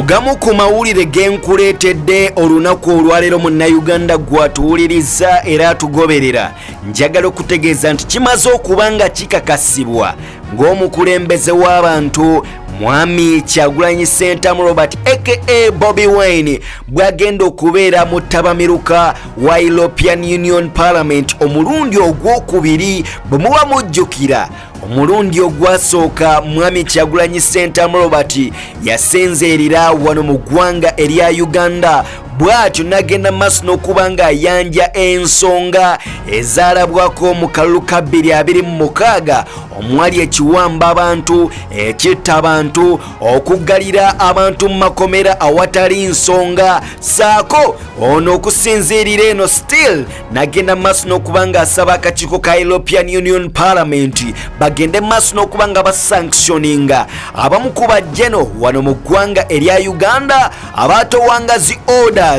Kugamu ku mawulire genkuleetedde olunaku olwaleero munnayuganda gwatuwuliriza era atugoberera njagala okutegeeza nti kimaze okuba nga kikakasibwa ng'omukulembeze w'abantu Mwami Kyagulanyi Ssentamu Robert aka Bobi Wine bwagenda okubeera mu ttabamiruka wa European Union Parliament omulundi ogwokubiri bwe muba mujjukira. Omulundi ogwasooka Mwami Kyagulanyi Ssentamu Robert yasenzeerera wano mu ggwanga erya Uganda bwatyo nagenda maaso n'okuba nga ayanja ensonga ezaalabwako mu kalulu ka 2026 omwali ekiwamba abantu ekitta abantu okuggalira abantu mu makomera awatali nsonga saako ono okusinziirira eno still nagenda maaso n'okuba nga asaba akakiiko ka European Union Parliament bagende maaso n'okuba nga basanctioninga abamu ku bajjeno wano mu ggwanga erya Uganda abaatowangazi order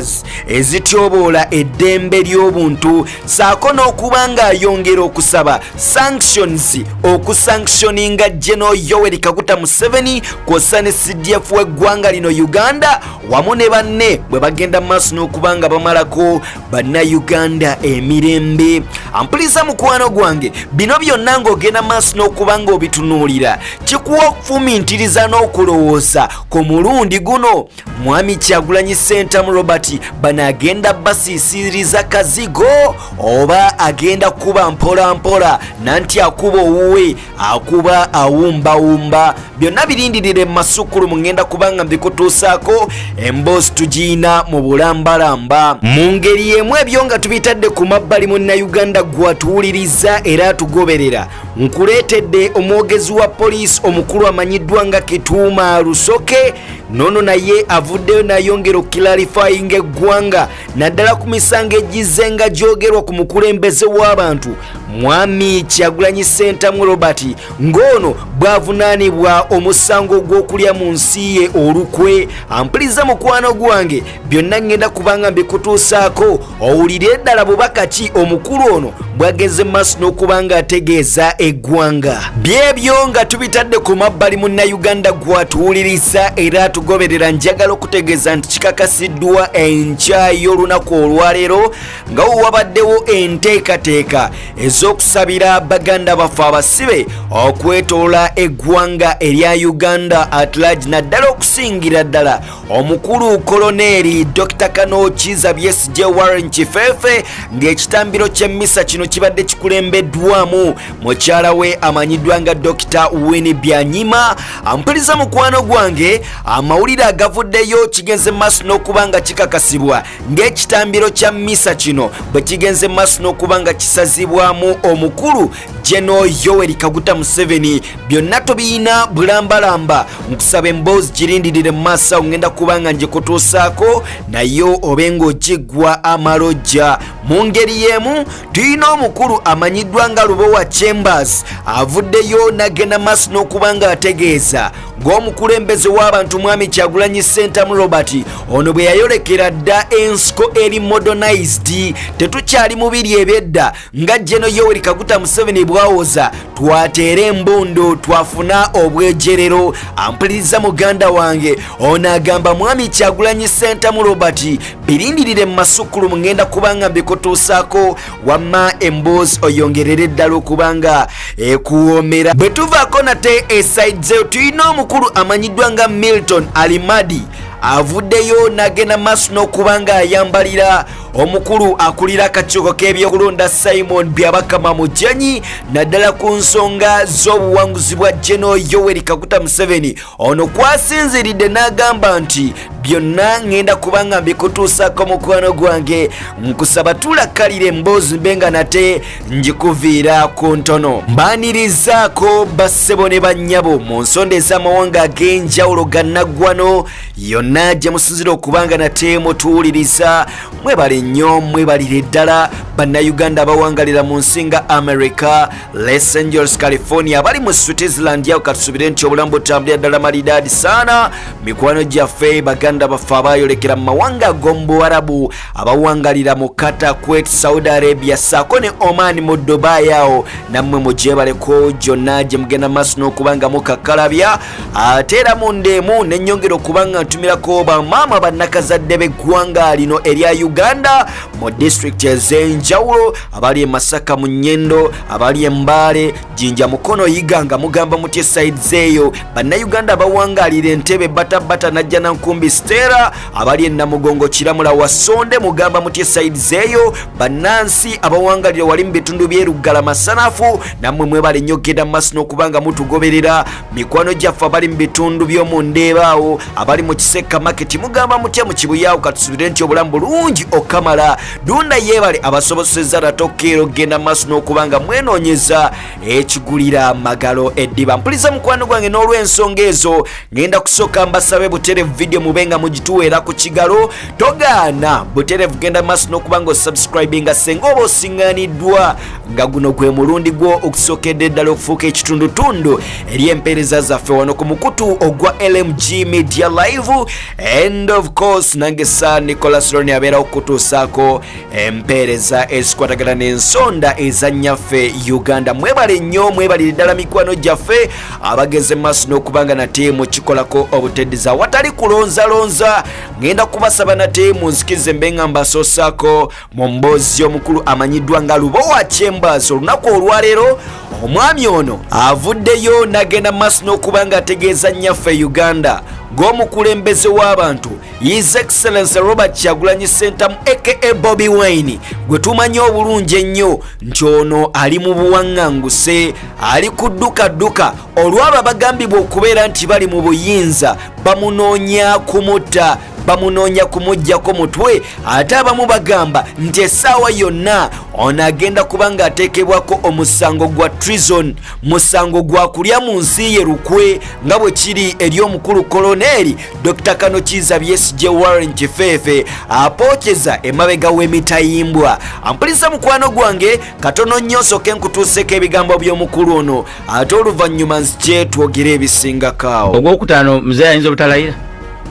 ezityoboola eddembe ly'obuntu saako n'okuba nga ayongera okusaba sanctions okusanctioninga General Yoweri Kaguta Museveni kw'ossa ne CDF w'eggwanga lino Uganda wamu ne banne bwe bagenda maaso n'okuba nga bamalako bannayuganda emirembe. Ampuliriza mukwano gwange bino byonna ng'ogenda maaso n'okuba nga obitunuulira kikuwa okufumiintiriza n'okulowooza ku mulundi guno Mwami Kyagulanyi Ssentamu Robert bano agenda basiisiriza kazigo oba agenda kuba mpola mpola nanti akuba owuwe akuba awumbawumba byonna birindirire masukulu mugenda kubanga mbikutuusaako emboozi tugiina mu bulambalamba mu ngeri y'emu ebyo nga tubitadde ku mabbali munnayuganda gwatuwuliriza era atugoberera nkuleetedde omwogezi wa poliisi omukulu amanyiddwa nga Kituuma Lusoke nono naye avuddeyo nayongera okukilarifyinga eggwanga naddala ku misango egizze nga gyogerwa ku mukulembeze w'abantu Mwami Kyagulanyi Ssentamu Robert ng'ono bwavunaanibwa omusango gw'okulya mu nsi ye olukwe. Ampuliriza mukwano gwange byonna ngenda kubanga mbikutuusaako owulire ddala bubaka ki omukulu ono bwageze maaso n'okuba nga ategeeza eggwanga. Byebyo nga tubitadde ku mabbali munnayuganda gwatuwuliriza era atugoberera njagala okutegeeza nti kikakasiddwa enkya y'olunaku olwaleero nga wabaddewo enteekateeka ez'okusabira baganda baffe abasibe okwetoola eggwanga erya Uganda at large naddala okusingira ddala omukulu Koloneri Dr. Kano Kiza Besigye Warren Kifeefe ng'ekitambiro ky'emmisa kino kibadde kikulembeddwamu mukyala we amanyiddwa nga Dr. Winnie Byanyima. Ampuliriza mukwano gwange amawulire agavuddeyo kigenze maaso n'okuba nga kikakasibwa ng'ekitambiro kya mmisa kino bwe kigenze maaso n'okuba nga kisazibwamu omukulu General Yoweri Kaguta Museveni byonna tobiyina bulambalamba nkusaba emboozi girindirire mu maaso ngenda kuba nga njikutuusaako nayo obenga ogiggwa amalojja. Mu ngeri y'emu tuyina omukulu amanyiddwa nga Lubowa Chambers avuddeyo nagenda maaso n'okuba nga ategeeza ng'omukulembeze w'abantu Mwami Kyagulanyi Ssentamu Robert ono bwe yayolekera dda ensiko eri modernized tetukyali mu biri ebyedda nga General Yoweri Kaguta Museveni bwawoza twateera embondo twafuna obwejerero. Ampuliriza muganda wange ono agamba Mwami Kyagulanyi Ssentamu Robert birindirire mu masukulu mugenda kubanga mbikutuusaako wamma emboozi oyongerere ddala okubanga ekuwoomera. Bwe tuvaako nate esaidzeo tuyina omukulu amanyiddwa nga Milton Alimadi avuddeyo nagenda maaso n'okuba nga ayambalira omukulu akulira akakiiko k'ebyokulonda Simon Byabakama Mujanyi naddala ku nsonga z'obuwanguzi bwa General Yoweri Kaguta Museveni. Ono kwasinziridde n'agamba nti byonna ngenda kuba nga mbikutuusaako mukwano gwange nkusaba tulakkalira emboozi mbenga nate njikuviira ku ntono. Mbaanirizaako bassebo ne bannyabo mu nsonda ez'amawanga ag'enjawulo gannaggwano yonna gye musinzira okuba nga nate mutuwuliriza mwebale nnyo mwebalire ddala bannayuganda abawangalira mu nsinga America, Los Angeles, California, abali mu Switzerland yawo katusubire nti obulamu butambulira ddala malidaadi saana. Mikwano gyaffe baganda baffe abayolekera mu mawanga ag'omubuwarabu abawangalira mu Qatar, Kuwait, Saudi Arabia saako ne Oman mu Dubai awo nammwe mugyebaleko gyonna gye mugenda maaso n'okubanga mukakkalabya ate era mundeemu nennyongera okubanga ntumirako bamaama bannakazadde b'eggwanga lino erya Uganda mu disitulikiti ez'enjawulo, abali e Masaka mu Nnyendo, abali e Mbale, Jinja, Mukono, Yiga nga mugamba mutya sides eyo, bannayuganda abawangalira Entebbe, Bata najja Nankumbi Stera, abali e Namugongo, Kiramula, Wasonde mugamba mutya sides eyo, bannansi abawangalira wali mu bitundu by'e Lugala, Masanafu nammwe mwebale nnyo genda maaso n'okubanga mutugoberera. Mikwano gyaffe abali mu bitundu by'omu Ndeebaawo, abali mu Kiseka Market mugamba mutya mu Kibuyaawo katusubire nti obulamu bulungi okamala. Dunda yeebale abasobosezza Ratokeero genda maaso n'okubanga mwenoonyeza ekigulira amagalo eddiba. Mpuliza mukwano gwange n'olw'ensonga ezo ngenda kusooka mbasabe buterevu video mubenga mugituweera ku kigalo. Togaana buterevu genda maaso n'okubanga osubscribinga senga oba osiŋŋaaniddwa nga guno gwe mulundi gwo okusookedde ddala okufuuka ekitundutundu eri empeereza zaffe wano ku mukutu ogwa LMG Media Live, and of course nange sa Nicholas Roni abeerawo okutuusaako empeereza ezikwatagana n'ensonda ezannyaffe Uganda. Mwebale nnyo, mwebalire ddala mikwano gyaffe abageze maaso n'okubanga nate mukikolako obuteddiza watali kulonzalonza. Ngenda kubasaba nate munzikirize mbenga mbasoosaako mu mboozi omukulu amanyiddwa nga Lubowa Chambers. Olunaku olwaleero omwami ono avuddeyo n'agenda maaso n'okubanga ategeeza nnyaffe Uganda ng'omukulembeze w'abantu His Excellency Robert Kyagulanyi Ssentamu aka Bobi Wine gwe tumanyi obulungi ennyo nti ono ali mu buwaŋŋanguse, ali kudduka olw'abo bagambibwa okubeera nti bali mu buyinza bamunoonya kumutta, bamunoonya kumuggyako mutwe, ate abamu bagamba nti essaawa yonna ono agenda kubanga ateekebwako omusango gwa treason, musango gwa kulya mu nsi ye lukwe nga bwe kiri eri omukulu koloneri Dr. Kano Kiza Besigye Warren Kifeefe apookeza emabega w'emitayimbwa. Ampulisa mukwano gwange katono nnyo nsooke nkutuuseko ebigambo by'omukulu ono ate oluvannyuma nzije twogere ebisingakaawo. Ogwokutaano mzee ayinza obutalayira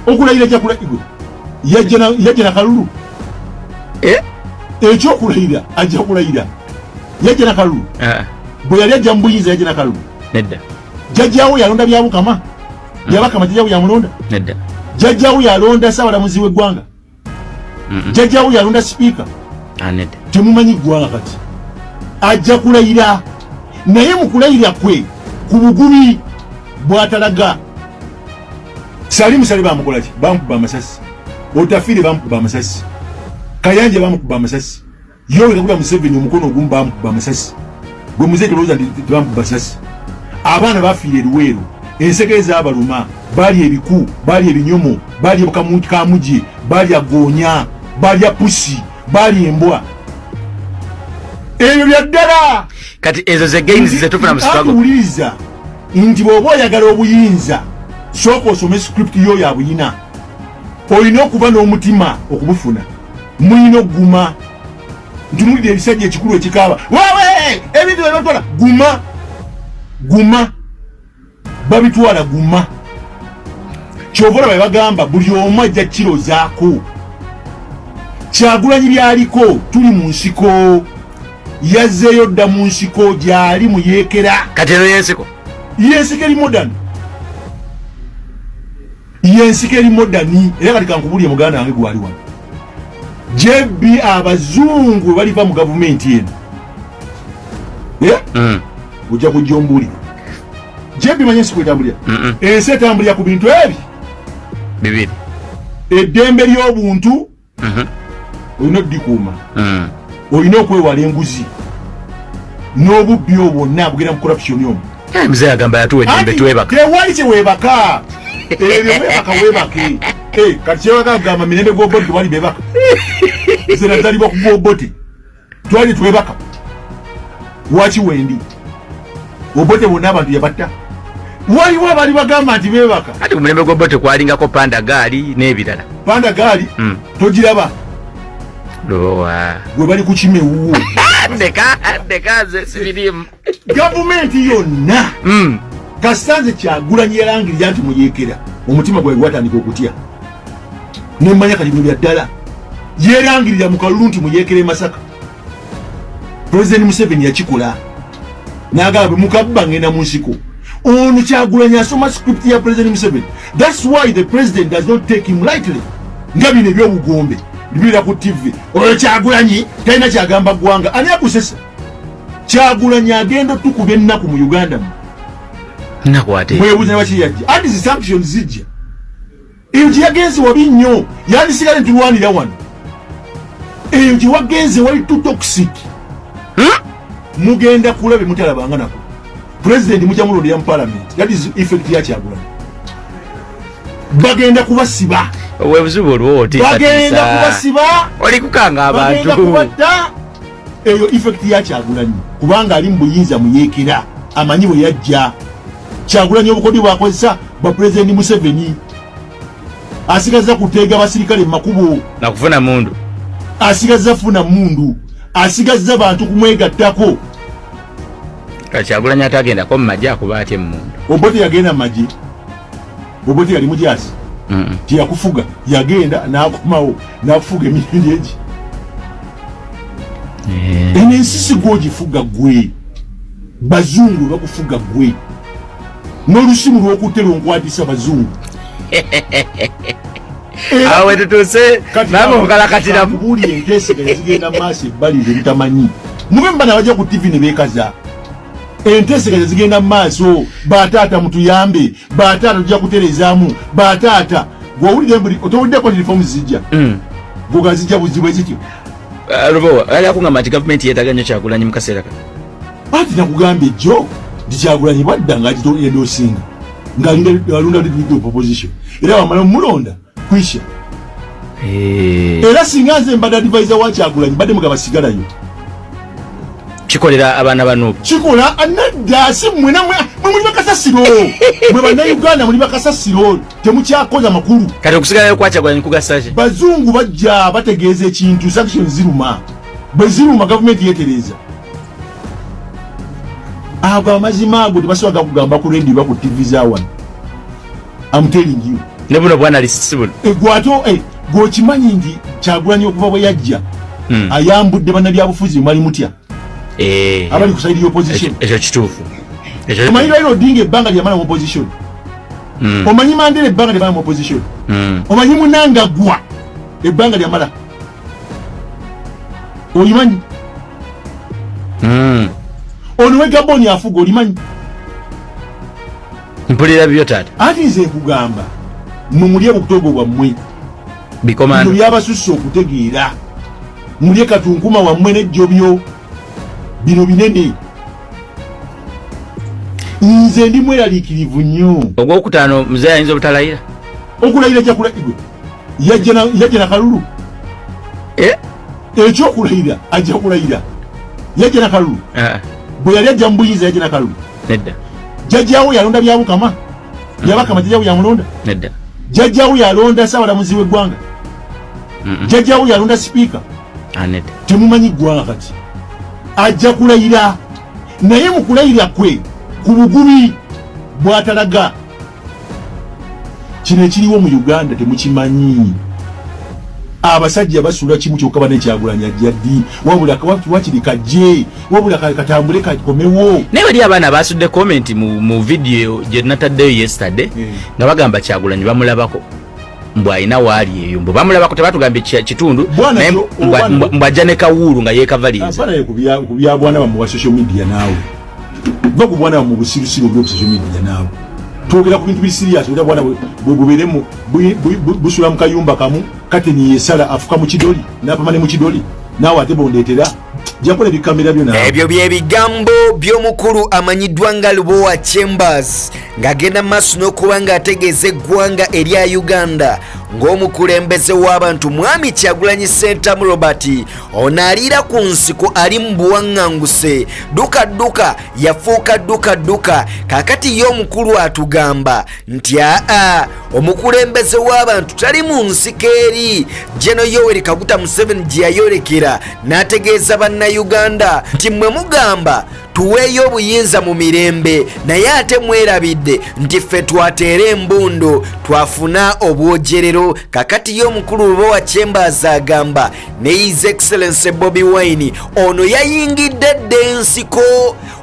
okulayira kyakulayirwa yajja na kalulu ekyokulayira ajja kulayira yajja na kalulu bwe yali ajja mu buyinza yajja na kalulu nedda jajjaawo yalonda byabukama byabakama jajjaawo yamulonda nedda jajjaawo yalonda saabalamuzi w'eggwanga jajjaawo yalonda sipiika nedda temumanyi ggwanga kati ajja kulayira naye mu kulayira kwe ku bugubi bw'atalaga Salimu Sali bamukola ki? Bamukuba amasasi. Otafiri bamukuba amasasi. Kayanje bamukuba amasasi. Yoweri Kaguta Museveni omukono ogumu bamukuba amasasi. Gwe muzeke loza bamukuba amasasi. Abaana bafiire Luweero. Enseke z'abaluma bali ebiku, bali ebinyomo, bali kamuje, bali agonya, bali apusi, bali embwa. Ebyo bya ddala. Kati ezo ze gains ze tufuna mu struggle. Uliza nti bw'oba oyagala obuyinza soko osome script yo ya buyina olina okuba n'omutima okubufuna mulina okuguma ntumulidde ebisajja ekikulu ekikaaba wawe ebintu ebitwala guma babitwala guma kyovola bwe bagamba buli omu ajja kiro zaako Kyagulanyi byaliko tuli mu nsiko yazzeeyo dda mu nsiko gyali mu yeekera kati eno yensiko eri modern yensikeri modani era kati kankubulye muganda wange gwali wano JB abazungu baliva mu gavumenti eno ujja kujombulira JB manyesi kwetambulira ensi etambulira ku bintu ebi bibiri eddembe ly'obuntu olina oddikuuma olina okwewala enguzi n'obubbi obwonna bugenda mu corruption omwo mzee agamba yatuwa eddembe tuwebaka tewali kyewebaka ebyo webake kati kyewaka gamba mirembe gw'obote tewali bebaka zena zalibwa ku gw'obote twali twebaka waki wendi obote bonna abantu yabatta waliwo abali bagamba nti bebaka ati ku mulembe gw'obote kwalingako panda gaali n'ebirala panda gaali togiraba Lowa. Gwe bali ku kimewu. Ndeka ze sibirimu. Gavumenti yonna. Kasanze Kyagulanyi Elangilidde nti muyekera. Omutima gwe gwatandika okutya. Nemmanya kati bya ddala. Elangilidde mu kalulu nti muyekere Masaka. President Museveni yakikola. Nagaba mukabba ngenda mu nsiko. Ono Kyagulanyi asoma script ya President Museveni. That's why the president does not take him lightly. Ngabi ne byobugombe. Libira ku TV. Oyo Kyagulanyi talina kyagamba ggwanga. Ani akusesa? Kyagulanyi agenda tukubye ennaku mu Uganda. Nakwate. Mwebuuza baki yajja. Ati zi sanctions zijja. Eyo gyeyagenze wabi nnyo. Yandisigale ntulwanira wano. Eyo gyewagenze wali too toxic. Mugenda kulabe mutalabanga nako. President mujamulondera mu parliament. That is effect ya Kyagulanyi. Bagenda kubasiba. Webuzubu olwo otikatisa. Bagenda kubasiba. Oli kukanga abantu. Bagenda kubatta. Eyo effect ya Kyagulanyi. Kubanga ali mbuyinza muyekera. Amanyi bwe yajja. Kyagulanyi obukodi bwakozesa ba President Museveni. Asigaza kuteega basirikale makubo. Na kufuna mundu. Asigaza funa mundu. Asigaza bantu kumwegattako. Kyagulanyi atagenda ko mmaja kubaate mundu. Obote yagenda maji. Obote yali mujasi. Tiyakufuga yagenda nakomawo nafuga emindi egi. Enensi gwogifuga gwe. Bazungu bakufuga gwe. N'olusimu lw'okuttera onkwatisa bazungu. Awe tutuse nabo mukalakatira buli enteeseganya zigenda maaso ebbali ebitamanyi. Mube bana bajja ku TV ne beekaza. Enteeseganya zigenda maaso. Bataata mutuyambe. Bataata tujja kuterezaamu. Bataata gwowulire buli otowuddeko reforms zijja. Goga zijja buzibwe zityo. Rubo ali akungamba nti government yeetaganya Kyagulanyi mu kaseera kano. Ati nakugambye jjo Kyagulanyi bwadda nga agitooledde osinga ng'alunda leader opposition era wamala mulonda kwisha. Era singa nze mbadde advisor wa Kyagulanyi badde mugaba sigalayo. Kikolera abaana bano. Kikola anadda si mwe muli bakasasiro. Mwe bannayuganda muli bakasasiro temukyakoza makulu. Kati okusigalayo kwa Kyagulanyi kugasaje. Bazungu bajja bategeeza ekintu sanctions ziruma. Bwe ziruma gavumenti yeetereza. Aba amazima ago tebasobola kugamba ku radio ku TV za wano. I'm telling you. Ne buno bwana lisibul. Gwato gwokimanyi nti Kyagulanyi okuva bwe yajja. Ayambudde bannabyabufuzi mwali mutya. Abali ku side opposition. Ekyo kituufu. Omanyi Raila Odinga ebbanga lyamala mu opposition. Omanyi Mandela ebbanga lyamala mu opposition. Omanyi Mnangagwa ebbanga lyamala. Oyimanyi? Ono we Gabon afuga olimanyi? Mpulira byo taata. Ati nze nkugamba mulye bukutogo bwammwe. Bikomando. Byabasusse okutegeera. Mulye katunkuma wammwe n'ejjobyo. Bino binene. Nze ndi mweraliikirivu nnyo. Ogwokutaano muzee ayinza obutalayira. Okulayira ajja kulayirwa. Yajja na kalulu. Ekyokulayira ajja kulayira. Yajja na kalulu. Bwe yali ajja mbuyinza yajja na kalulu. Nedda. Jajjaawo yalonda byabukama. Byabakama jajjaawo yamulonda. Nedda. Jajjaawo yalonda ssaabalamuzi w'eggwanga. Jajjaawo yalonda sipiika. Nedda. Temumanyi ggwanga kati. Ajja kulayira. Naye mu kulayira kwe ku bugubi bw'atalaga. Kino ekiriwo mu Uganda temukimanyi. Abasajja basula kimu kyokka bane Kyagulanyi ajja ddi. Wabula wakiri kajje. Wabula katambule kakomewo. Naye bali abaana basudde comment mu video gye nataddeyo yesterday nga bagamba Kyagulanyi bamulabako. Mbwa ayina waali eyo. Mbwa bamulabako tebatugambye kitundu. Naye mbwa jja ne kawuulu nga yeekavalinze. Afanaye ku bya bwana bamu wa social media naawe. Ba ku bwana bamu busirusiru bwa social media naawe. Twogera ku bintu bisirias era bwana bubeeremu busula mu kayumba kamu kati ni yesala afuka mu kidoli n'apamane mu kidoli naawe ate bondeetera jakola ebikamera byonna. Ebyo bye bigambo by'omukulu amanyiddwa nga Lubowa Chambers ng'agenda maaso n'okuba ng'ategeeza eggwanga erya Uganda ng'omukulembeze w'abantu mwami Kyagulanyi Ssentamu Robert ono aliira ku nsiko ali mu buwaŋŋanguse duka yafuuka duka kakati ye omukulu atugamba nti omukulembeze w'abantu tali mu nsiko eri. Jeno Yoweri Kaguta Museveni gye yayolekera n'ategeeza bannayuganda nti mmwe mugamba tuweeyo obuyinza mu mirembe naye ate mwerabidde nti ffe twateera embundu twafuna obwogerero. Kakati ye omukulu wa Chambers agamba ne His Excellency Bobi Wine ono yayingidde dde ensiko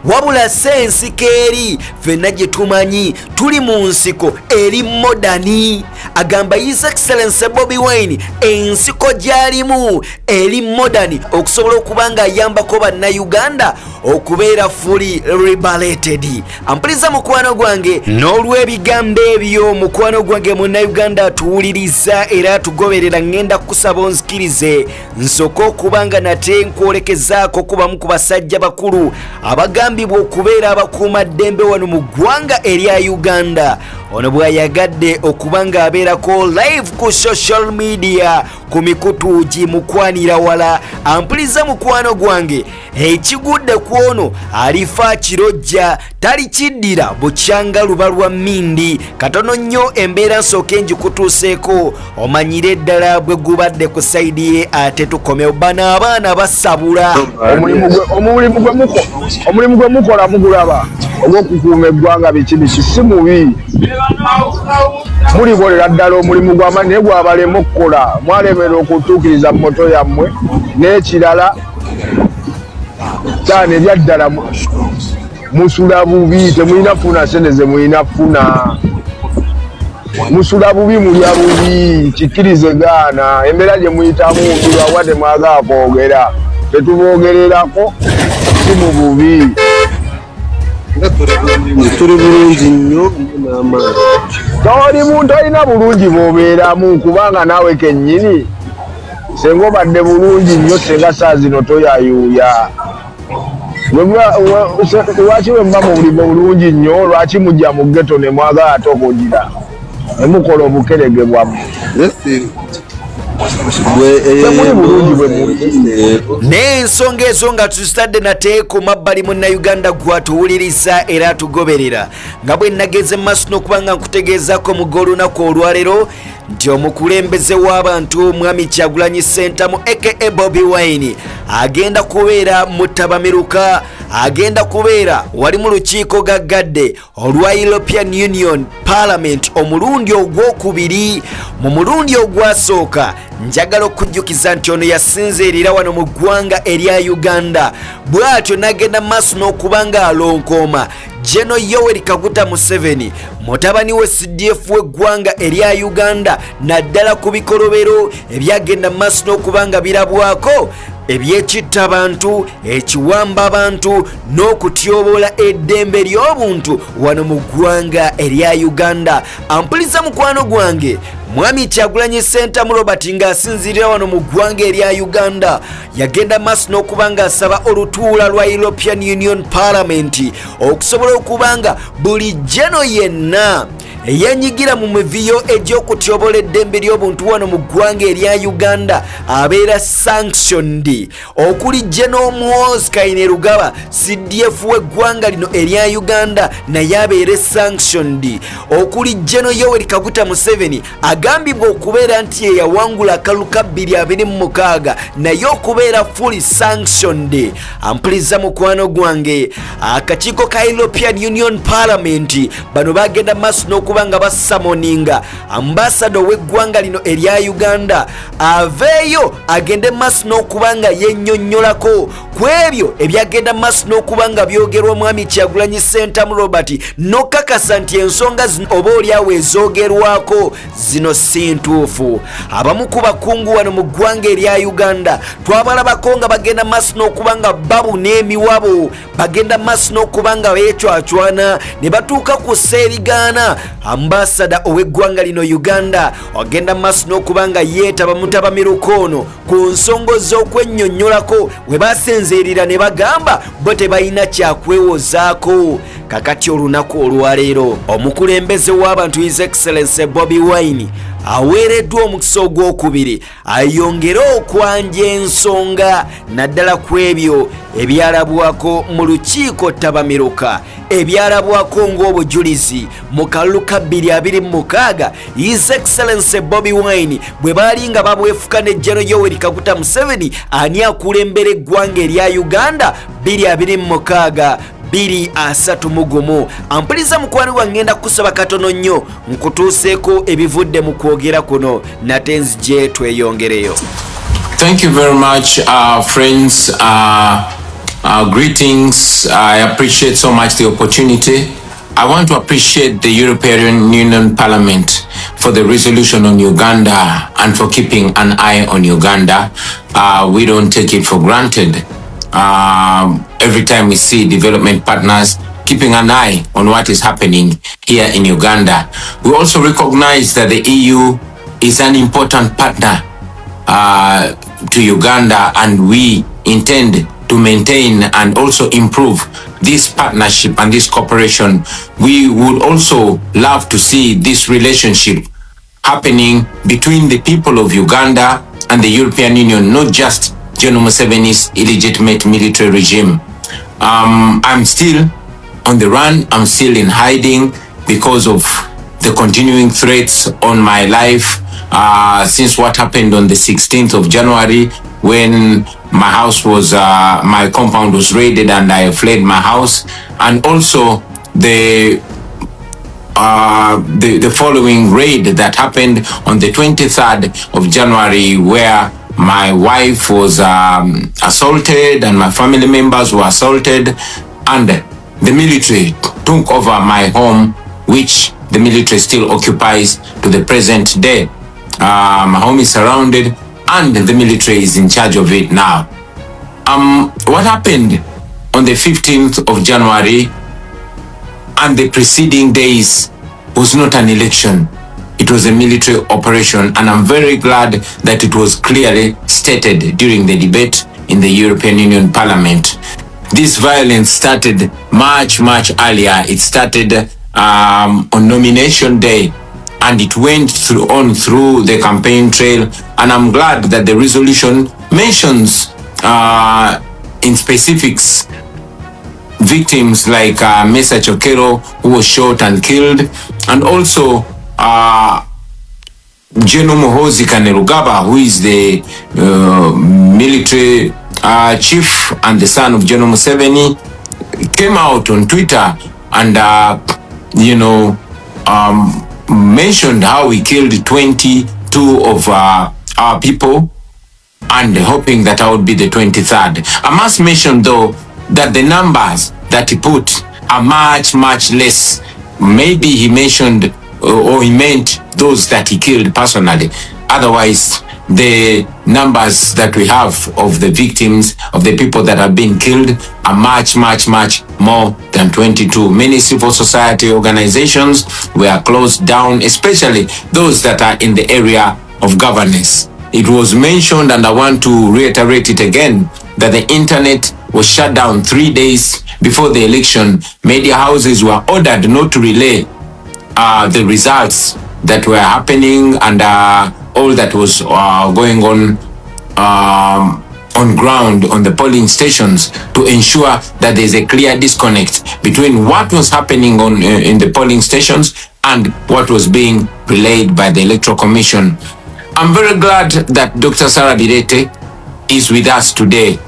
wabula si ensiko eri ffenna gye tumanyi tuli mu nsiko eri modani. Agamba His Excellency Bobi Wine ensiko gy'alimu eri modani okusobola okuba nga ayambako bannayuganda okubeera fully liberated. Ampuliza mukwano gwange n'olw'ebigambo ebyo mukwano gwange munnayuganda atuwuliriza era atugoberera ngenda kusaba onzikirize nsooka okuba nga nate nkwolekezaako kubamu ku basajja bakulu abagambibwa okubeera abakuuma ddembe wano mu ggwanga erya Uganda. Ono bw'ayagadde okuba nga abeerako live ku social media ku mikutu gimukwanira wala. Ampuliza mukwano gwange ekigudde ku ono alifa kirojja talikiddira bukyanga luba lwa mmindi katono nnyo embeera nsooke njikutuuseeko omanyire ddala bwe gubadde ku sayidi ye ate tukomewo bano abaana basabula. Omulimu gwe mukola mugulaba ogw'okukuuma eggwanga biki si mubi. Mulibolera ddala omulimu gw'amaanyi naye gwabalema okukola mwalemera okutuukiriza mu moto yammwe n'ekirala cyane ebyaddala musula bubi temulina funa sente ze mulina funa musula bubi mulya bubi kikirize gaana embeera gye muyitamu ndulwa wadde mwagala kwogera tetubogererako si mu bubi. Tuli bulungi nnyo n'amaanyi. Toli muntu alina bulungi bw'obeeramu kubanga naawe kennyini senga obadde bulungi nnyo senga saa zino toyayuuya. Lwaki bwe muba mu bulimu bulungi nnyo lwaki mujja mu ggeto ne mwagala ate okugira ne mukola obukerege bwammwe? N'ensonga ezo nga tuzitadde nate ku mabbali munnayuganda gwatuwuliriza era atugoberera nga bwe nageze maaso n'okuba nga nkutegeezako mu olunaku olwaleero nti omukulembeze w'abantu mwami Kyagulanyi Ssentamu aka Bobi Wine agenda kubeera mutabamiruka agenda kubeera wali mu lukiiko gaggadde olwa European Union Parliament omulundi ogwokubiri. Mu mulundi ogwasooka njagala okujjukiza nti ono yasinziirira wano mu ggwanga erya Uganda bw'atyo n'agenda maaso n'okuba nga alonkooma Jeno Yoweri Kaguta Museveni mutabani we CDF w'eggwanga erya Uganda naddala ku bikolobero ebyagenda maaso n'okuba nga birabwako ebyekitta abantu ekiwamba abantu n'okutyobola eddembe ly'obuntu wano mu ggwanga erya Uganda. Ampuliza mukwano gwange mwami Kyagulanyi Ssentamu Robert ng'asinziirira wano mu ggwanga erya Uganda yagenda maaso n'okuba nga asaba olutuula lwa European Union Parliament okusobola okuba nga buli jeno yenna eyanyigira mu miviyo egy'okutyobola eddembe ly'obuntu wano mu ggwanga erya Uganda abeera sanctioned okuli Jeno Muhoozi Kainerugaba CDF w'eggwanga lino erya Uganda naye abeere sanctioned okuli Jeno Yoweri Kaguta Museveni agambibwa okubeera nti ye yawangula akalulu ka 2026 naye okubeera fully sanctioned. Ampuliza mukwano gwange akakiiko ka European Union Parliament bano bagenda maaso n'okuba nga basamoninga ambassador w'eggwanga lino erya Uganda aveeyo agende maaso n'okuba nga yennyonnyolako ku ebyo ebyagenda maaso n'okuba nga byogerwa mwami Kyagulanyi Ssentamu Robert n'okakasa nti ensonga zino oba olyawo ezoogerwako zino si ntuufu. Abamu ku bakungu wano mu ggwanga erya Uganda twabalabako nga bagenda maaso n'okuba nga babuna emiwabo bagenda maaso n'okuba nga beecwacwana ne batuuka ku seerigaana ambassador ow'eggwanga lino Uganda agenda maaso n'okuba nga yeetaba mutabamiruka ono ku nsonga z'okwennyonnyolako we basinziirira ne bagamba bo tebalina kyakwewozaako. Kakati olunaku olwaleero omukulembeze w'abantu His Excellency Bobi Wine aweereddwa omukisa ogwokubiri ayongere okwanja ensonga naddala ku ebyo ebyalabwako mu lukiiko tabamiruka ebyalabwako ng'obujulizi mu kalulu ka 2026 His Excellency Bobi Wine bwe baali nga babwefuka ne General Yoweri Kaguta Museveni ani akulembera eggwanga erya Uganda 2026 231 ampuliza mukwano wangenda kusaba katono nnyo nkutuuseeko ebivudde mu kwogera kuno nate nzije tweyongereyo. Thank you very much, friends. Greetings. I appreciate so much the opportunity. I want to appreciate the European Union Parliament for the resolution on Uganda and for keeping an eye on Uganda. We don't take it for granted. Every time we see development partners keeping an eye on what is happening here in Uganda. We also recognize that the EU is an important partner to Uganda, and we intend to maintain and also improve this partnership and this cooperation. We would also love to see this relationship happening between the people of Uganda and the European Union, not just General Museveni's illegitimate military regime. I'm still on the run. I'm still in hiding because of the continuing threats on my life since what happened on the 16th of January when my house was, my compound was raided and I fled my house, and also the following raid that happened on the 23rd of January where my wife was assaulted and my family members were assaulted, and the military took over my home, which the military still occupies to the present day. My home is surrounded and the military is in charge of it now. What happened on the 15th of January and the preceding days was not an election. It was a military operation, and I'm very glad that it was clearly stated during the debate in the European Union Parliament. This violence started much earlier. It started on nomination day, and it went on through the campaign trail, and I'm glad that the resolution mentions in specifics victims like Mesa Chokero, who was shot and killed, and also General Muhoozi, who is the military chief and the son of General Museveni, came out on Twitter and mentioned how he killed 22 of our people, and hoping that I would be the 23rd. I must mention though that the numbers that he put are much less. Maybe he mentioned or he meant those that he killed personally. Otherwise, the numbers that we have of the victims, of the people that have been killed, are much more than 22. Many civil society organizations were closed down, especially those that are in the area of governance. It was mentioned, and I want to reiterate it again, that the internet was shut down 3 days before the election. Media houses were ordered not to relay the results that were happening and all that was going on ground on the polling stations, to ensure that there's a clear disconnect between what was happening in the polling stations and what was being relayed by the Electoral Commission. I'm very glad that Dr. Sarah Birete is with us today.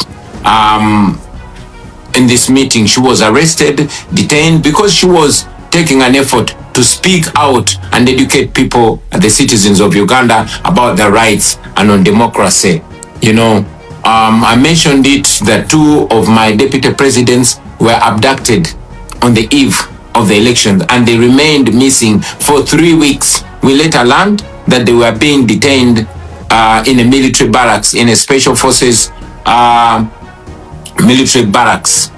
In this meeting, she was arrested, detained, because she was taking an effort to speak out and educate people, the citizens of Uganda, about their rights and on democracy. I mentioned it that 2 of my deputy presidents were abducted on the eve of the election, and they remained missing for 3 weeks. We later learned that they were being detained in a military barracks, in a special forces military barracks,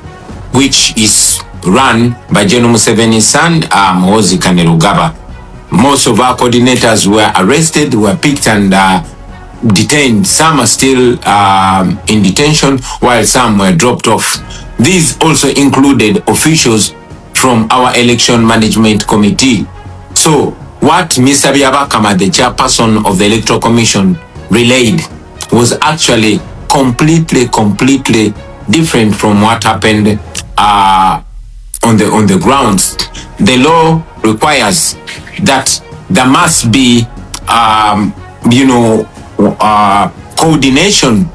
which is run by General Museveni's son, Muhoozi. Most of our coordinators were arrested, were picked and detained. Some are still in detention, while some were dropped off. These also included officials from our election management committee. So what Mr. Byabakama, the chairperson of the Electoral Commission, relayed was actually completely different from what happened on the grounds. The law requires that there must be coordination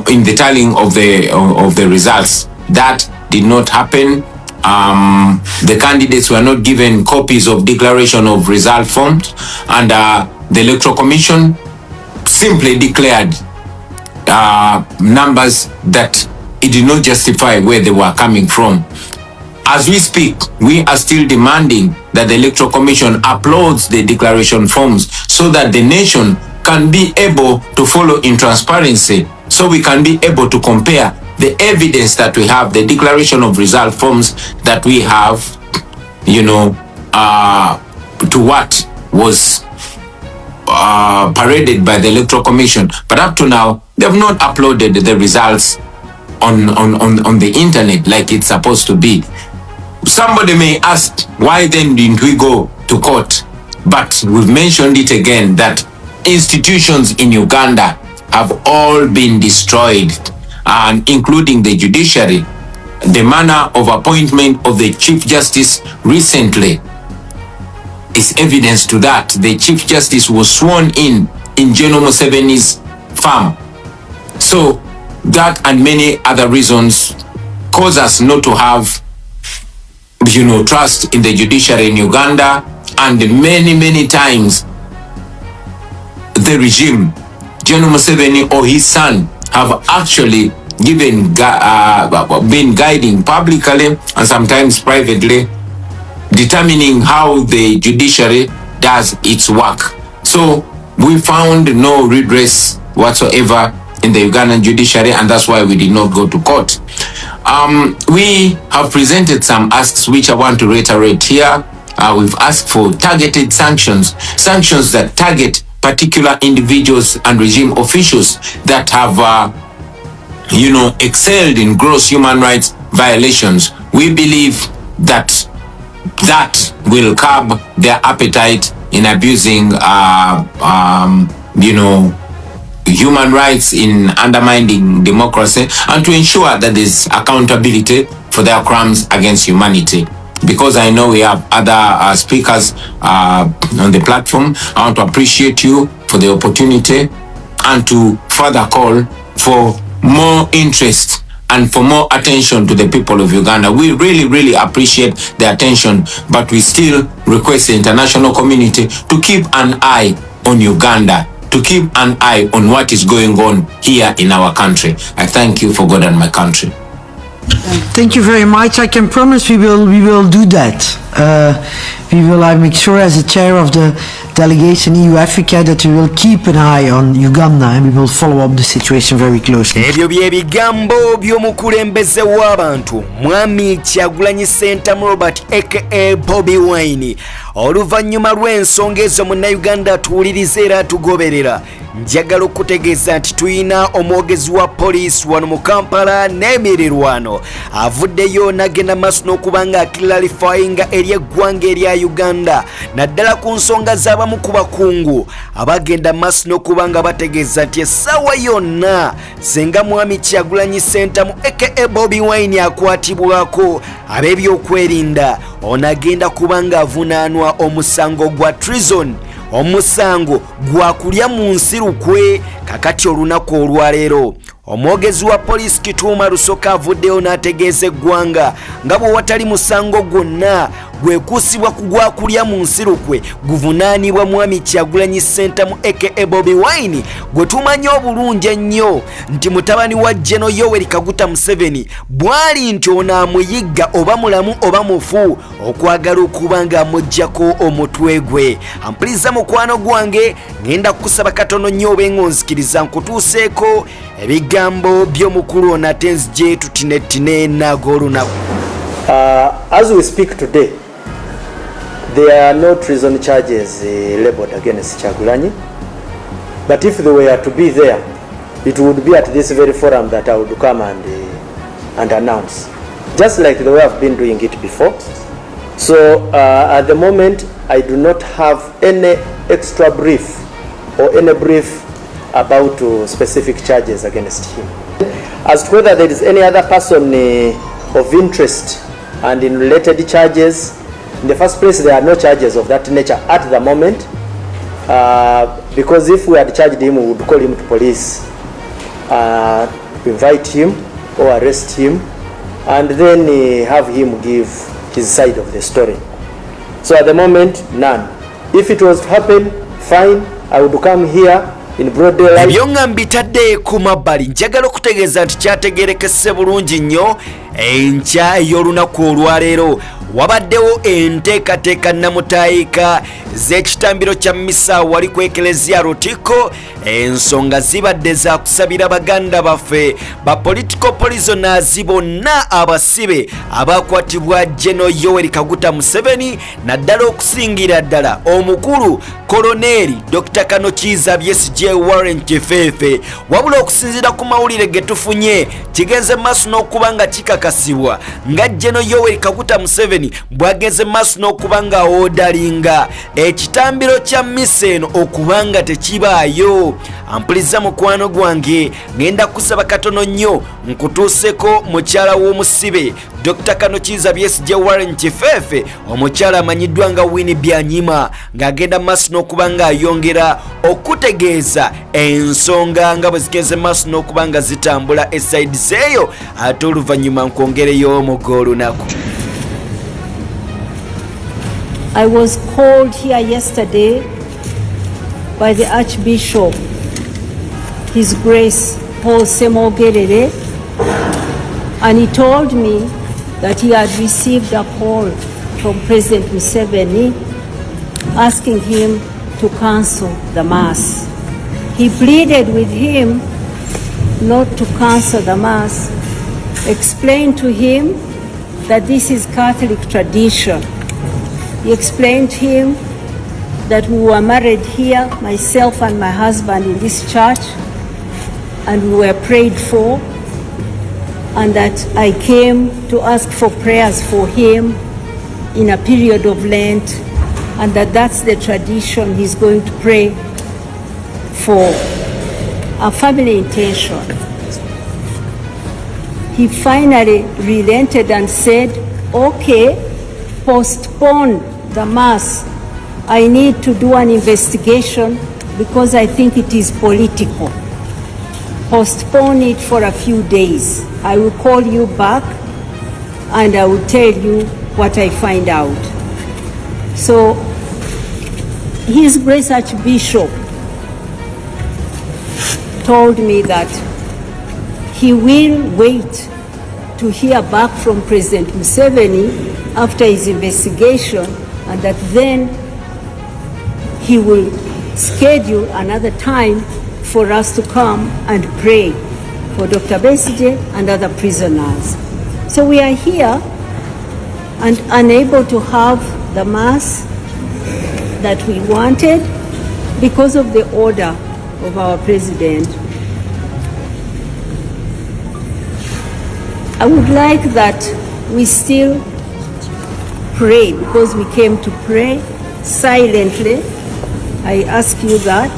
in the tallying of the results. That did not happen. The candidates were not given copies of declaration of result forms, and the Electoral Commission simply declared numbers that it did not justify where they were coming from. As we speak, we are still demanding that the Electoral Commission uploads the declaration forms so that the nation can be able to follow in transparency, so we can be able to compare the evidence that we have, the declaration of result forms that we have, to what was paraded by the Electoral Commission. But up to now, they have not uploaded the results on the internet like it's supposed to be. Somebody may ask, why then didn't we go to court? But we've mentioned it again that institutions in Uganda have all been destroyed, and including the judiciary. The manner of appointment of the Chief Justice recently is evidence to that. The Chief Justice was sworn in General Museveni's farm. So that and many other reasons cause us not to have trust in the judiciary in Uganda, and many times the regime, General Museveni or his son, have actually been guiding publicly and sometimes privately, determining how the judiciary does its work. So we found no redress whatsoever in the Ugandan judiciary, and that's why we did not go to court. We have presented some asks which I want to reiterate here. We've asked for targeted sanctions that target particular individuals and regime officials that have excelled in gross human rights violations. We believe that will curb their appetite in abusing human rights, in undermining democracy, and to ensure that there's accountability for their crimes against humanity. Because I know we have other speakers on the platform, I want to appreciate you for the opportunity and to further call for more interest and for more attention to the people of Uganda. We really appreciate the attention, but we still request the international community to keep an eye on Uganda, to keep an eye on what is going on here in our country. I thank you for God and my country. Thank you very much. I can promise we will do that. I make sure as the chair of the delegation EU Africa that we will keep an eye on Uganda and we will follow up the situation very closely. Ebyo bye bigambo by'omukulembeze w'abantu Mwami Kyagulanyi Ssentamu Robert aka Bobi Wine oluvannyuma lw'ensonga ezo munnayuganda atuwuliriza era atugoberera. Njagala okutegeeza nti tuyina omwogezi wa poliisi wano mu Kampala n'emirirwano avuddeyo n'agenda maaso n'okuba nga akilarifyinga eri eggwanga erya Uganda naddala ku nsonga z'abamu ku bakungu abagenda maaso n'okuba nga bategeeza nti essaawa yonna singa Mwami Kyagulanyi Ssentamu aka Bobi Wine akwatibwako ab'ebyokwerinda ono agenda kuba nga avunaanwa omusango gwa treason, omusango gwa kulya mu nsirukwe. Kakati olunaku olwaleero omwogezi wa poliisi Kituuma Lusoka avuddeyo n'ategeeza eggwanga nga bwe watali musango gwonna gwekuusibwa ku gwa kulya mu nsirukwe guvunaanibwa Mwami Kyagulanyi Ssentamu aka Bobi Wine gwe tumanyi obulungi ennyo nti mutabani wa Jeno Yoweri Kaguta Museveni bwali nti ono amuyigga oba mulamu oba mufu okwagala okuba nga amuggyako omutwe gwe. Ampuliriza mukwano gwange, ngenda kukusaba katono nnyo obengonzikiriza nkutuuseeko ebigambo by'omukulu ono ate nzije tutinetine n'ag'olunaku. As we speak today, there are no treason charges labeled against Kyagulanyi, but if they were to be there, it would be at this very forum that I would come and announce, just like the way I've been doing it before. So at the moment, I do not have any extra brief or any brief about specific charges against him. As to whether there is any other person of interest and in related charges, in the first place there are no charges of that nature at the moment, because if we had charged him, we would call him to police, invite him or arrest him, and then have him give his side of the story. So at the moment, none. If it was to happen, fine, I would come here in broad daylight. Byonga mbitadde ku mabbali njagala okutegeeza nti kyategeerekese bulungi nnyo enkya ey'olunaku olwaleero wabaddewo enteekateeka namutaayika z'ekitambiro kya misa wali ku eklezia Rotiko. Ensonga zibadde za kusabira baganda baffe ba political prisoners bonna abasibe abakwatibwa General Yoweri Kaguta Museveni, naddala okusingira ddala omukulu koloneri Dr. Kanokiza Besigye Warren Kifeefe. Wabula okusinziira ku mawulire ge tufunye kigenze maaso n'okuba nga kikakasibwa nga General Yoweri Kaguta Museveni bwagenze maaso n'okuba nga odalinga ekitambiro kya misa eno okuba nga tekibaayo. Ampuliza mukwano gwange ngenda kusaba katono nnyo nkutuuseko mukyala w'omusibe Dr. Kanokiza Besigye Warren Kifeefe, omukyala amanyiddwa nga Winnie Byanyima, ng'agenda maaso n'okuba nga ayongera okutegeeza ensonga nga bwe zigenze maaso n'okuba nga zitambula esaidi zeeyo, ate oluvannyuma nkwongereyo omugga olunaku. I was called here yesterday by the Archbishop, His Grace Paul Semogerere, and he told me that he had received a call from President Museveni asking him to cancel the Mass. He pleaded with him not to cancel the Mass, explained to him that this is Catholic tradition. He explained to him that we were married here, myself and my husband, in this church, and we were prayed for, and that I came to ask for prayers for him in a period of Lent, and that that's the tradition. He's going to pray for a family intention. He finally relented and said, okay, postpone the Mass. I need to do an investigation because I think it is political. Postpone it for a few days. I will call you back and I will tell you what I find out. So, His Grace Archbishop told me that he will wait to hear back from President Museveni after his investigation, and that then he will schedule another time for us to come and pray for Dr. Besigye and other prisoners. So we are here and unable to have the Mass that we wanted because of the order of our President. I would like that we still pray, because we came to pray silently. I ask you that.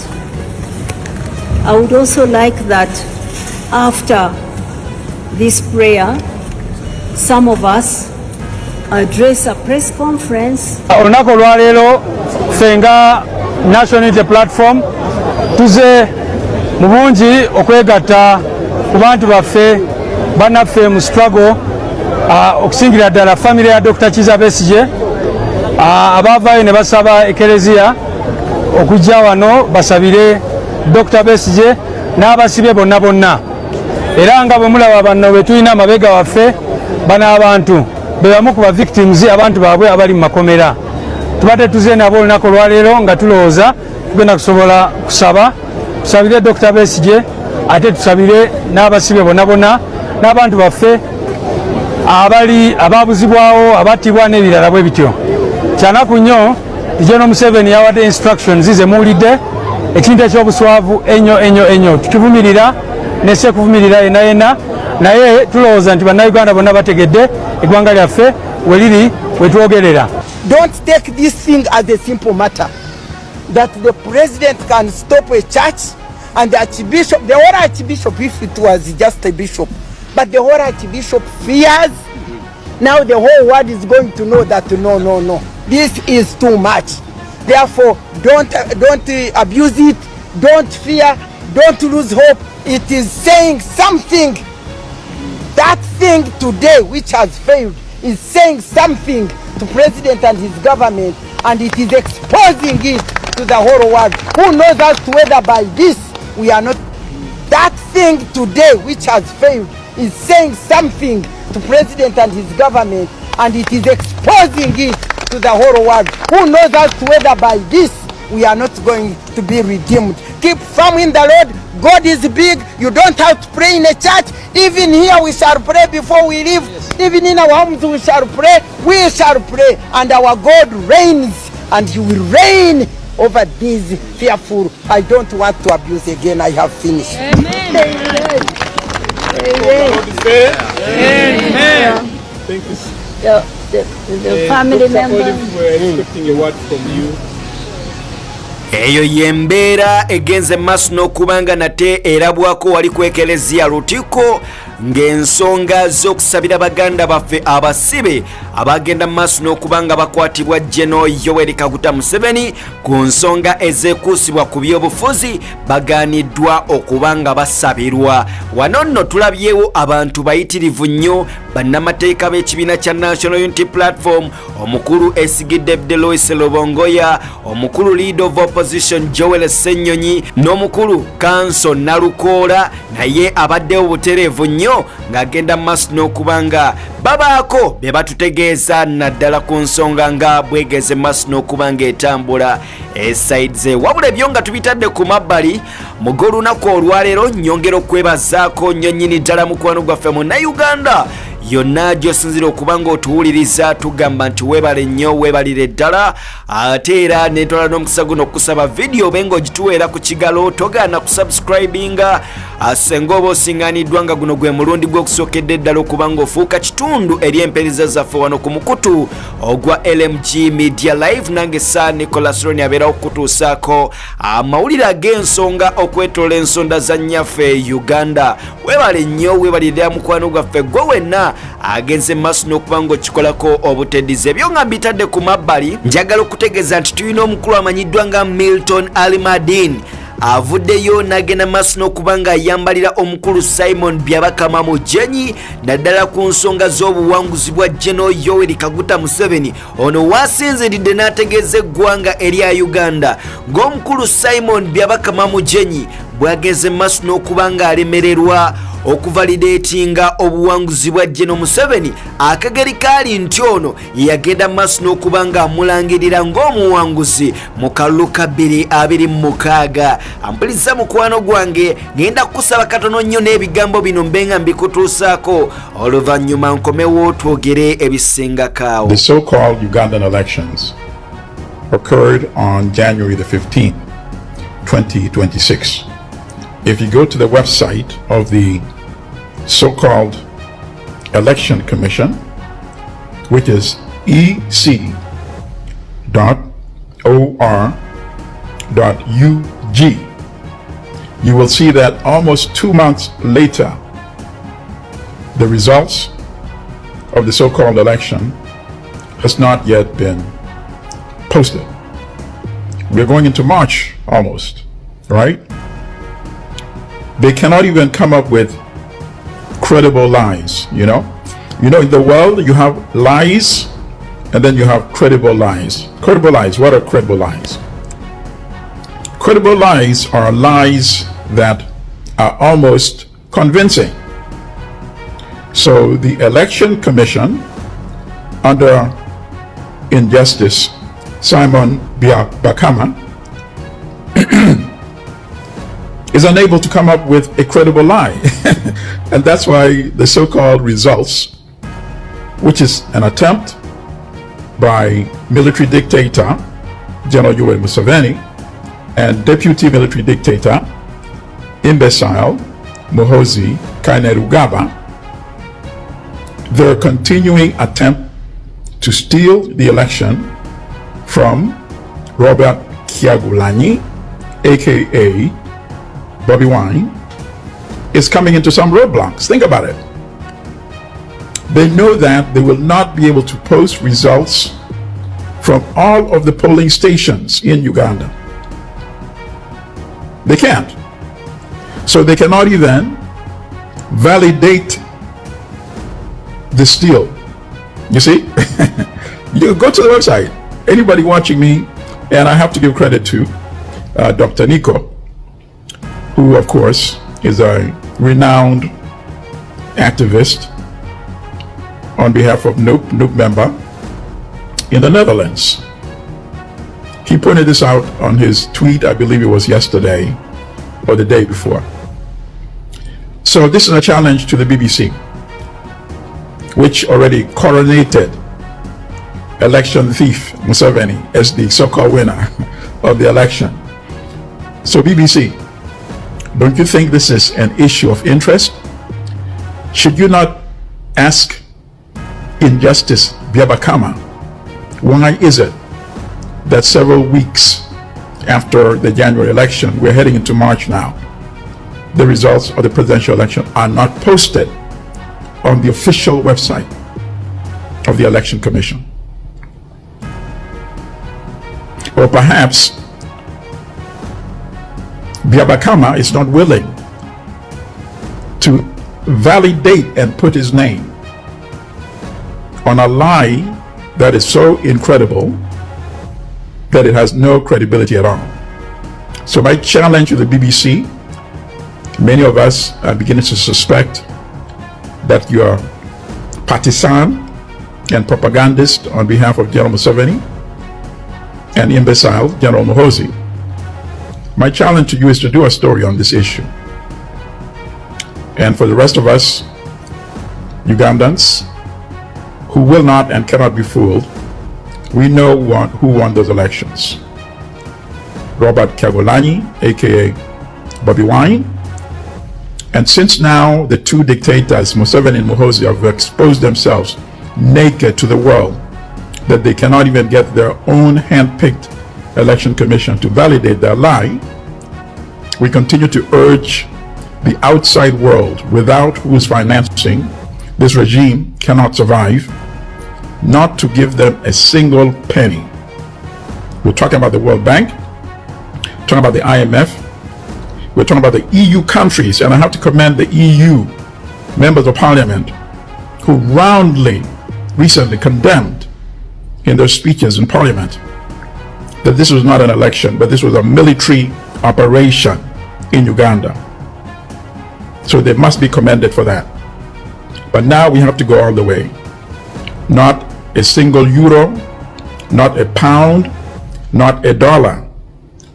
I would also like that after this prayer, some of us address a press conference. Olunaku olwaleero fenga National Unity Platform tuze mu bungi okwegatta ku bantu baffe bannaffe mu struggle okusingira ddala family ya Dr. Kiza Besigye abaavaayo ne basaba ekereziya okujja wano basabire Dr. Besigye n'abasibe bonna bonna, era nga bwe mulaba bano be tulina amabega waffe bano abantu be bamu ku ba victims abantu baabwe abali mu makomera. Tubadde tuze nabo olunaku olwaleero nga tulowooza tugenda kusobola tusabire Dr. Besigye ate tusabire n'abasibe bonna bonna n'abantu baffe ababuzibwawo abattibwa n'ebirala bwe bityo. Kyanaku nnyo General Museveni yawadde instructions ze muwulidde ekintu eky'obuswavu ennyo tukivumirira nese kuvumirira yenna naye tulowooza nti bannayuganda bonna bategedde eggwanga lyaffe we liri we twogerera. don't take this thing as a simple matter that the president can stop a church and the archbishop, the whole archbishop, if it was just a bishop, but the whole archbishop fears. Now the whole world is going to know that no, this is too much. Therefore, don't abuse it, don't fear, don't lose hope. It is saying something. That thing today which has failed is saying something to president and his government, and it is exposing it to the whole world. Who knows as to whether by this we are not. That thing today which has failed is saying something to president and his government, and it is exposing it to the whole world. Who knows as to whether by this we are not going to be redeemed. Keep firm in the Lord. God is big. You don't have to pray in a church. Even here we shall pray before we leave. Yes. Even in our homes we shall pray. We shall pray, and our God reigns, and he will reign over these fearful. I don't want to abuse again. I have finished. Amen. Amen. Amen. Thank you. The family members. We're expecting a word from you. Eyo yembeera egenze maaso n'okubanga nate erabwako wali kwekelezia Lutiko ng'ensonga z'okusabira baganda baffe abasibe abagenda maaso n'okubanga bakwatibwa General Yoweri Kaguta Museveni ku nsonga ezeekuusibwa ku by'obufuzi bagaaniddwa okubanga basabirwa. Wano nno tulabyewo abantu bayitirivu nnyo bannamateeka b'ekibiina kya National Unity Platform, omukulu Esigidde Deloise Lobongoya, omukulu Leader of Opposition Joel Ssenyonyi n'omukulu Kanso Nalukoola naye abaddewo butereevu nnyo ng'agenda maaso n'okubanga babaako be batutegeeza naddala ku nsonga nga bwegeze maaso n'okubanga etambula esaidize. Wabula ebyo nga tubitadde ku mabbali mu g'olunaku olwaleero nnyongera okwebazaako nnyo nnyini ddala mukwano gwaffe Munnayuganda yonna gy'osinzira okubanga otuwuliriza tugamba nti weebale nnyo, weebalire ddala. Ate era netwala n'omukisa guno okusaba vidiyo obe ng'ogituweera ku kigalo togaana kusubscribinga senga oba osiŋŋaaniddwa nga guno gwe mulundi gw'okusookedde ddala okubanga ofuuka kitundu eri empeereza zaffe wano ku mukutu ogwa LMG Media Live. Nange Sir Nicholas Roni abeerawo okutuusaako amawulire ag'ensonga okwetoola ensonda za nnyaffe Uganda. Weebale nnyo, weebalire mukwano gwaffe gwe wenna agenze maaso n'okubanga okikolako obuteddiza. Ebyo nga mbitadde ku mabbali njagala okutegeeza nti tulina omukulu amanyiddwa nga Milton Almadin avuddeyo n'agenda maaso n'okubanga ayambalira omukulu Simon Byabakama Mujenyi naddala ku nsonga z'obuwanguzi bwa General Yoweri Kaguta Museveni ono wasinziridde n'ategeeza eggwanga erya Uganda ng'omukulu Simon Byabakama Mujenyi bwageze maaso n'okubanga alemererwa okuvalidatinga obuwanguzi bwa General Museveni. Akageri kaali nti ono yagenda maaso n'okubanga amulangirira ng'omuwanguzi mu kalulu ka 2026. Ampuliriza mukwano gwange ngenda kukusaba katono nnyo n'ebigambo bino mbenga mbikutuusaako oluvannyuma nkomewo twogere ebisingakaawo. The so-called Ugandan elections occurred on January the 15th, 2026. If you go to the website of the so-called Election Commission, which is ec.or.ug, you will see that almost 2 months later, the results of the so-called election has not yet been posted. We're going into March almost, right? They cannot even come up with credible lies, you know? You know, in the world, you have lies, and then you have credible lies. Credible lies, what are credible lies? Credible lies are lies that are almost convincing. So the Election Commission, under Injustice Simon Byabakama, is unable to come up with a credible lie. And that's why the so-called results, which is an attempt by military dictator General Yoweri Museveni and deputy military dictator imbecile Muhoozi, their continuing attempt to steal the election from Robert Kyagulanyi, aka Bobi Wine, is coming into some roadblocks. Think about it. They know that they will not be able to post results from all of the polling stations in Uganda. They can't. So they cannot even validate the steal. You see? You go to the website. Anybody watching me, and I have to give credit to Dr. Nico, who of course is a renowned activist on behalf of NOOP member in the Netherlands. He pointed this out on his tweet, I believe it was yesterday or the day before. So this is a challenge to the BBC, which already coronated election thief Museveni as the so-called winner of the election. So BBC, don't you think this is an issue of interest? Should you not ask Injustice Byabakama, why is it that several weeks after the January election, we're heading into March now, the results of the presidential election are not posted on the official website of the Election Commission? Or perhaps Byabakama is not willing to validate and put his name on a lie that is so incredible that it has no credibility at all. So my challenge to the BBC, many of us are beginning to suspect that you are partisan and propagandist on behalf of General Museveni and imbecile General Muhoozi. My challenge to you is to do a story on this issue. And for the rest of us, Ugandans, who will not and cannot be fooled, we know who won those elections. Robert Kyagulanyi, aka Bobi Wine. And since now the two dictators, Museveni and Muhoozi, have exposed themselves naked to the world, that they cannot even get their own hand-picked election commission to validate their lie, we continue to urge the outside world, without whose financing this regime cannot survive, not to give them a single penny. We're talking about the World Bank, talking about the IMF, we're talking about the EU countries, and I have to commend the EU members of parliament who roundly recently condemned in their speeches in parliament that this was not an election, but this was a military operation in Uganda. So they must be commended for that. But now we have to go all the way. Not a single euro, not a pound, not a dollar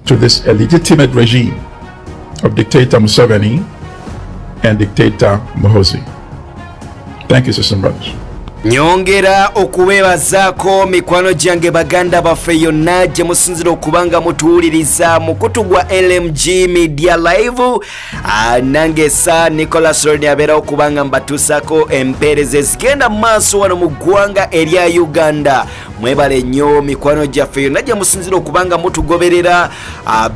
to this illegitimate regime of dictator Museveni and dictator Muhoozi. Thank you, sisters and brothers. Nyongera okubebazaako mikwano gyange baganda baffe yonna gye musinzira okubanga mutuwuliriza mu kutugwa LMG Media Live. Nange sa Nicholas Lorne abeera okubanga mbatuusako empeereza ezigenda mu maaso wano mu ggwanga erya Uganda. Mwebale nnyo mikwano gyaffe yonna gye musinzira okubanga mutugoberera.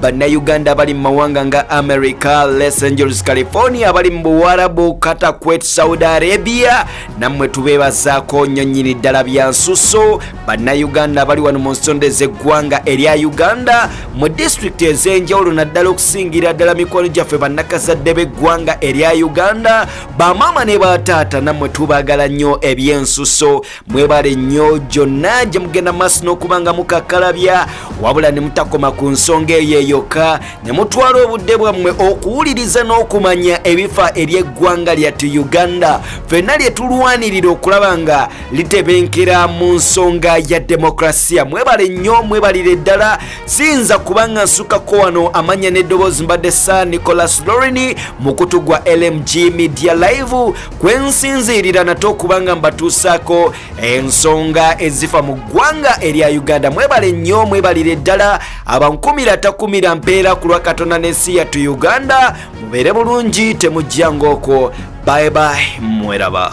Bannayuganda abali mu mawanga nga America, Los Angeles, California, abali mu Buwarabu, Qatar, Kuwait, Saudi Arabia, nammwe tubeebaza ko nnyonnyini ddala bya nsusso. Bannayuganda abali wano mu nsonda z'eggwanga erya Uganda mu disitulikiti ez'enjawulo naddala okusingira ddala mikwano gyaffe bannakazadde b'eggwanga erya Uganda, bamaama ne bataata, nammwe tubaagala nnyo eby'ensusso. Mwebale nnyo gyonna gye mugenda maaso n'okubanga mukakkalabya, wabula ne mutakoma ku nsonga eyo yokka, ne mutwala obudde bwammwe okuwuliriza n'okumanya ebifa ery'eggwanga lyattu Uganda, ffenna lye tulwanirira okulaba nga litebenkera mu nsonga ya demokrasia. Mwebale nnyo, mwebalire ddala. Siyinza kubanga nsukako wano amanya n'eddoboozi mbadde sa Nicholas Lorne mu kutugwa LMG Media Live, kwe nsinziirira nate okubanga mbatuusaako ensonga ezifa mu ggwanga erya Uganda. Mwebale nnyo, mwebalire ddala. Abankumira takumira mpeera ku lwa Katonda n'ensi yattu Uganda. Mubeere bulungi, temujjangoko. Bye bye, mweraba.